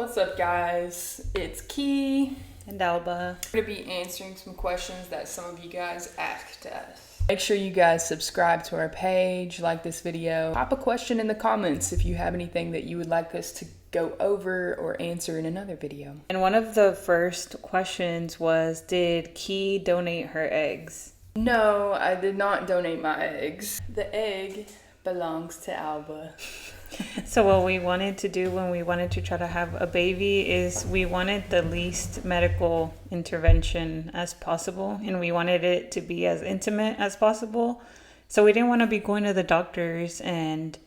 What's up, guys? It's Key and Alba. We're going to be answering some questions that some of you guys asked us. Make sure you guys subscribe to our page, like this video, pop a question in the comments if you have anything that you would like us to go over or answer in another video. And one of the first questions was, did Key donate her eggs? No, I did not donate my eggs. The egg belongs to Alba. So what we wanted to do when we wanted to try to have a baby is we wanted the least medical intervention as possible, and we wanted it to be as intimate as possible. So we didn't want to be going to the doctors and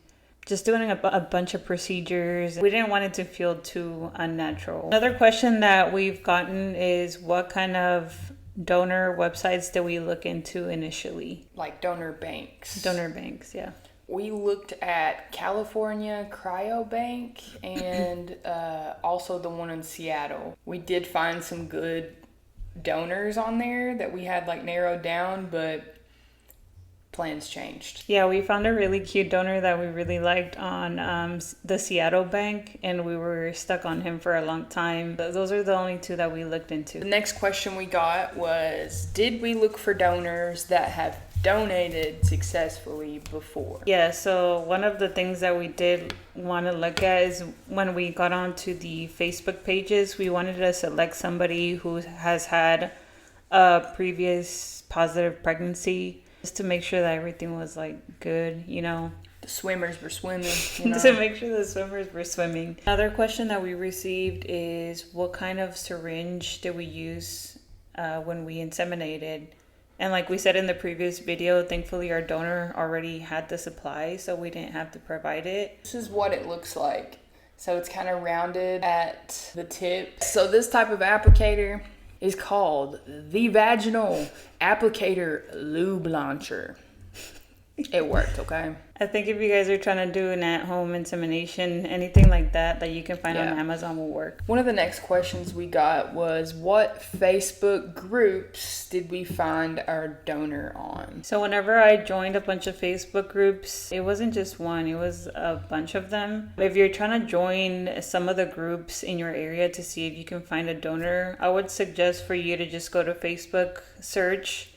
just doing a bunch of procedures. We didn't want it to feel too unnatural. Another question that we've gotten is, what kind of donor websites did we look into initially? Like donor banks. Donor banks, yeah. We looked at California Cryobank and also the one in Seattle. We did find some good donors on there that we had narrowed down, but plans changed. Yeah, we found a really cute donor that we really liked on the Seattle bank, and we were stuck on him for a long time. Those are the only two that we looked into. The next question we got was, did we look for donors that have donated successfully before? Yeah, so one of the things that we did want to look at is when we got onto the Facebook pages, we wanted to select somebody who has had a previous positive pregnancy, just to make sure that everything was good, The swimmers were swimming, To make sure the swimmers were swimming. Another question that we received is, what kind of syringe did we use when we inseminated? And like we said in the previous video, thankfully our donor already had the supply, so we didn't have to provide it. This is what it looks like. So it's kind of rounded at the tip. So this type of applicator is called the Vaginal Applicator Lube Launcher. It worked, okay? I think if you guys are trying to do an at-home insemination, anything like that you can find on Amazon will work. One of the next questions we got was, what Facebook groups did we find our donor on? So whenever I joined a bunch of Facebook groups, it wasn't just one, it was a bunch of them. If you're trying to join some of the groups in your area to see if you can find a donor, I would suggest for you to just go to Facebook, search,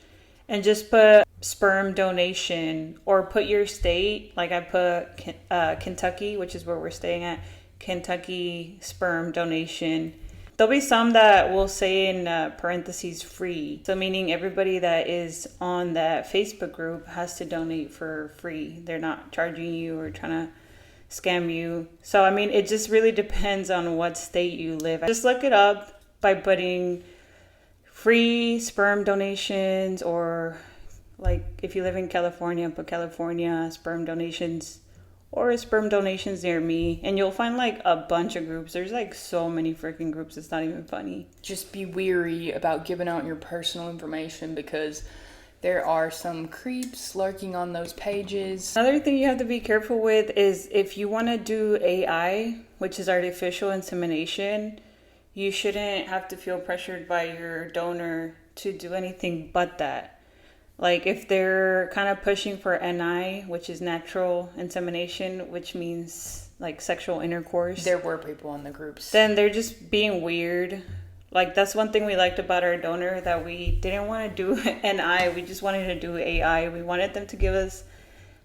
and just put sperm donation, or put your state. Like I put Kentucky, which is where we're staying at, Kentucky sperm donation. There'll be some that will say in parentheses free. So meaning everybody that is on that Facebook group has to donate for free. They're not charging you or trying to scam you. So it just really depends on what state you live in. Just look it up by putting free sperm donations, or if you live in California, put California sperm donations, or sperm donations near me, and you'll find a bunch of groups. There's so many freaking groups, it's not even funny. Just be weary about giving out your personal information, because there are some creeps lurking on those pages. Another thing you have to be careful with is, if you want to do AI, which is artificial insemination, you shouldn't have to feel pressured by your donor to do anything but that. If they're kind of pushing for NI, which is natural insemination, which means sexual intercourse. There were people on the groups. Then they're just being weird. That's one thing we liked about our donor, that we didn't want to do NI. We just wanted to do AI. We wanted them to give us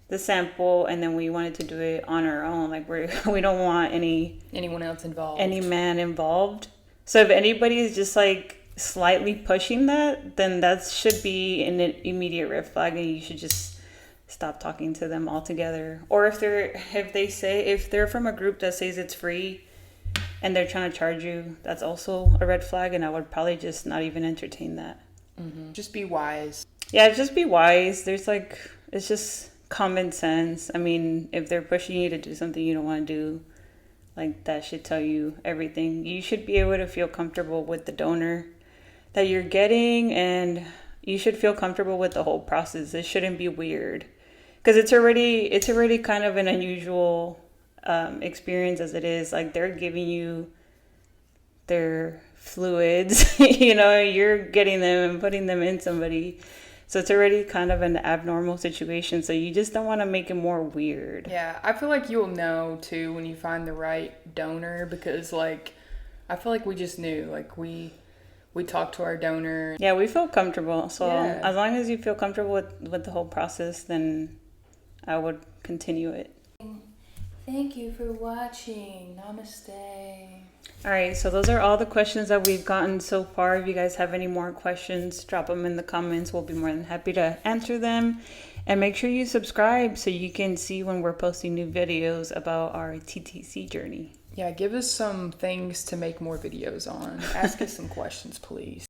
the sample, and then we wanted to do it on our own. We don't want anyone else involved. Any man involved. So if anybody is just slightly pushing that, then that should be an immediate red flag, and you should just stop talking to them altogether. Or if they're from a group that says it's free and they're trying to charge you, that's also a red flag, and I would probably just not even entertain that. Mm-hmm. Just be wise. Yeah, just be wise. There's it's just common sense. If they're pushing you to do something you don't want to do, that should tell you everything. You should be able to feel comfortable with the donor that you're getting, and you should feel comfortable with the whole process. It shouldn't be weird, because it's already kind of an unusual experience as it is. They're giving you their fluids, you're getting them and putting them in somebody. So it's already kind of an abnormal situation. So you just don't want to make it more weird. Yeah, I feel like you'll know too when you find the right donor, because I feel like we just knew. Like we talked to our donor. Yeah, we feel comfortable. So Yeah. as long as you feel comfortable with the whole process, then I would continue it. Thank you for watching. Namaste. All right, so those are all the questions that we've gotten so far. If you guys have any more questions, drop them in the comments. We'll be more than happy to answer them. And make sure you subscribe so you can see when we're posting new videos about our TTC journey. Yeah, give us some things to make more videos on. Ask us some questions, please.